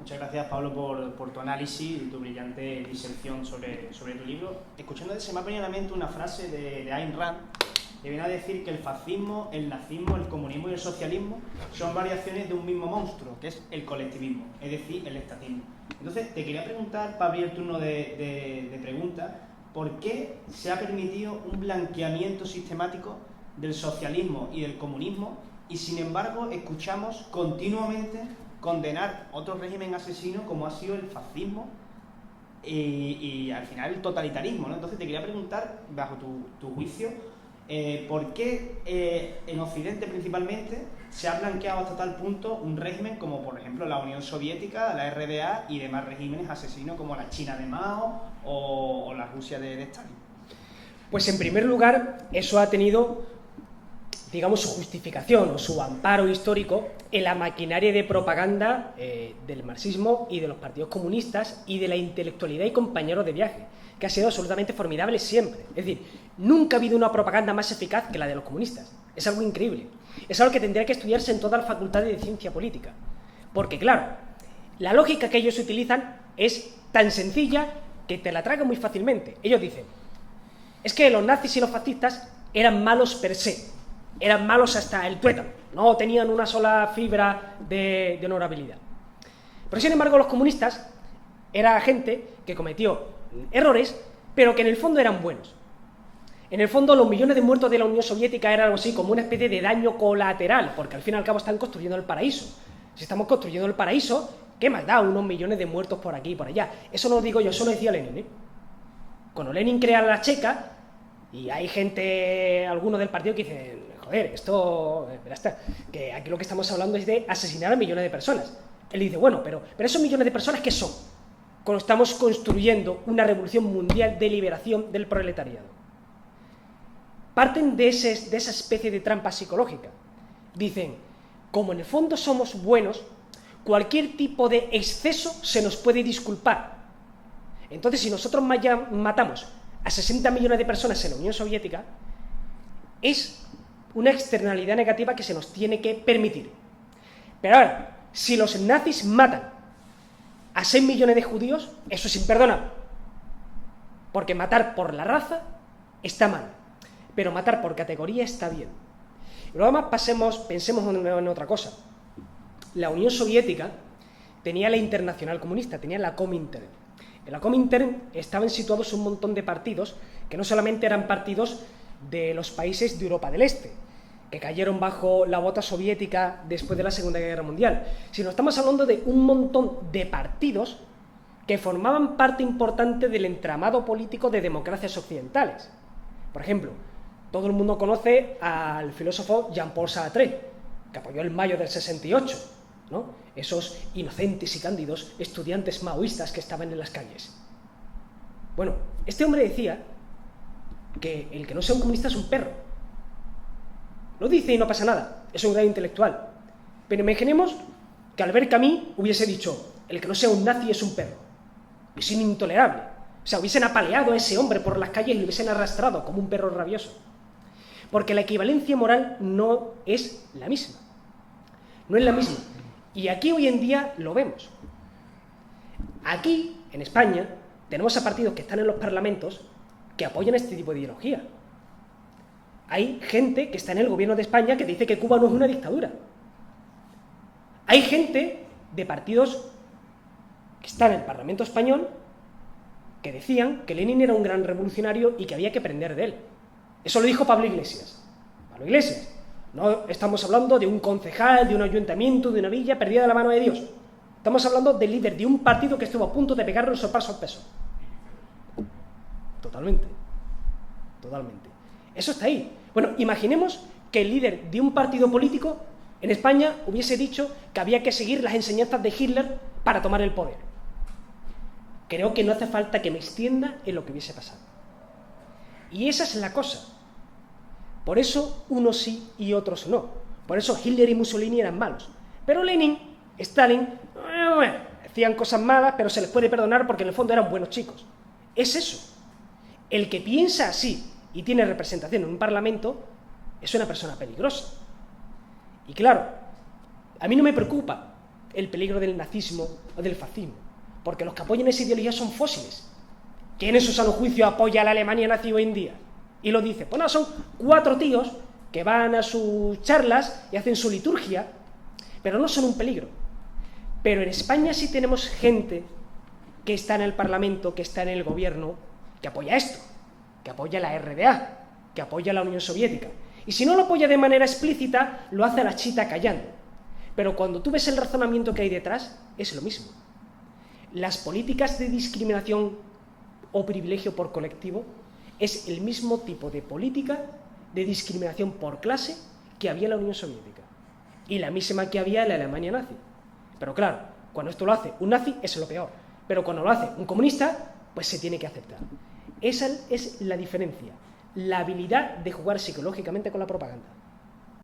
Muchas gracias, Pablo, por tu análisis y tu brillante diserción sobre tu libro. Escuchándote se me ha venido a la mente una frase de Ayn Rand, que viene a decir que el fascismo, el nazismo, el comunismo y el socialismo son variaciones de un mismo monstruo, que es el colectivismo, es decir, el estatismo. Entonces, te quería preguntar, para abrir el turno de preguntas, ¿por qué se ha permitido un blanqueamiento sistemático del socialismo y del comunismo y, sin embargo, escuchamos continuamente condenar otro régimen asesino como ha sido el fascismo y al final el totalitarismo, ¿no? Entonces te quería preguntar, bajo tu juicio, ¿por qué en Occidente principalmente se ha blanqueado hasta tal punto un régimen como por ejemplo la Unión Soviética, la RDA y demás regímenes asesinos como la China de Mao o la Rusia de Stalin? Pues en primer lugar, eso ha tenido, digamos, su justificación o su amparo histórico en la maquinaria de propaganda del marxismo y de los partidos comunistas y de la intelectualidad y compañeros de viaje, que ha sido absolutamente formidable siempre. Es decir, nunca ha habido una propaganda más eficaz que la de los comunistas. Es algo increíble. Es algo que tendría que estudiarse en todas las facultades de ciencia política. Porque, claro, la lógica que ellos utilizan es tan sencilla que te la tragan muy fácilmente. Ellos dicen, es que los nazis y los fascistas eran malos per se. Eran malos hasta el tuétano, no tenían una sola fibra de honorabilidad. Pero sin embargo los comunistas era gente que cometió errores, pero que en el fondo eran buenos. En el fondo los millones de muertos de la Unión Soviética eran algo así como una especie de daño colateral, porque al fin y al cabo están construyendo el paraíso. Si estamos construyendo el paraíso, ¿qué más da unos millones de muertos por aquí y por allá? Eso no lo digo yo, eso lo decía Lenin, ¿eh? Cuando Lenin crea la Checa, y hay gente, algunos del partido que dicen, joder, esto, que aquí lo que estamos hablando es de asesinar a millones de personas. Él dice, bueno, pero esos millones de personas, ¿qué son? Cuando estamos construyendo una revolución mundial de liberación del proletariado. Parten de esa especie de trampa psicológica. Dicen, como en el fondo somos buenos, cualquier tipo de exceso se nos puede disculpar. Entonces, si nosotros matamos a 60 millones de personas en la Unión Soviética, es una externalidad negativa que se nos tiene que permitir. Pero ahora, si los nazis matan a 6 millones de judíos, eso es imperdonable. Porque matar por la raza está mal, pero matar por categoría está bien. Y luego además pensemos en otra cosa. La Unión Soviética tenía la Internacional Comunista, tenía la Comintern. En la Comintern estaban situados un montón de partidos que no solamente eran partidos de los países de Europa del Este, que cayeron bajo la bota soviética después de la Segunda Guerra Mundial, sino estamos hablando de un montón de partidos que formaban parte importante del entramado político de democracias occidentales. Por ejemplo, todo el mundo conoce al filósofo Jean-Paul Sartre, que apoyó el Mayo del 68, ¿no? Esos inocentes y cándidos estudiantes maoístas que estaban en las calles. Bueno, este hombre decía que el que no sea un comunista es un perro. Lo dice y no pasa nada, es un gran intelectual. Pero imaginemos que Albert Camus hubiese dicho, el que no sea un nazi es un perro. Es intolerable. O sea, hubiesen apaleado a ese hombre por las calles y lo hubiesen arrastrado como un perro rabioso. Porque la equivalencia moral no es la misma. No es la misma. Y aquí hoy en día lo vemos. Aquí, en España, tenemos a partidos que están en los parlamentos que apoyan este tipo de ideología. Hay gente que está en el gobierno de España que dice que Cuba no es una dictadura. Hay gente de partidos que están en el Parlamento español que decían que Lenin era un gran revolucionario y que había que aprender de él. Eso lo dijo Pablo Iglesias. Pablo Iglesias. No estamos hablando de un concejal, de un ayuntamiento, de una villa perdida de la mano de Dios. Estamos hablando del líder de un partido que estuvo a punto de pegarle un sopazo al peso. Totalmente. Totalmente. Eso está ahí. Bueno, imaginemos que el líder de un partido político en España hubiese dicho que había que seguir las enseñanzas de Hitler para tomar el poder. Creo que no hace falta que me extienda en lo que hubiese pasado. Y esa es la cosa. Por eso unos sí y otros no. Por eso Hitler y Mussolini eran malos. Pero Lenin, Stalin, hacían cosas malas, pero se les puede perdonar porque en el fondo eran buenos chicos. Es eso. El que piensa así y tiene representación en un parlamento es una persona peligrosa. Y claro, a mí no me preocupa el peligro del nazismo o del fascismo, porque los que apoyan esa ideología son fósiles. ¿Quién en su sano juicio apoya a la Alemania nazi hoy en día? Y lo dice, pues no, son 4 tíos que van a sus charlas y hacen su liturgia, pero no son un peligro. Pero en España sí tenemos gente que está en el Parlamento, que está en el gobierno, que apoya esto, que apoya la RDA, que apoya la Unión Soviética. Y si no lo apoya de manera explícita, lo hace a la chita callando. Pero cuando tú ves el razonamiento que hay detrás, es lo mismo. Las políticas de discriminación o privilegio por colectivo es el mismo tipo de política de discriminación por clase que había en la Unión Soviética y la misma que había en la Alemania nazi. Pero claro, cuando esto lo hace un nazi es lo peor, pero cuando lo hace un comunista, pues se tiene que aceptar. Esa es la diferencia, la habilidad de jugar psicológicamente con la propaganda.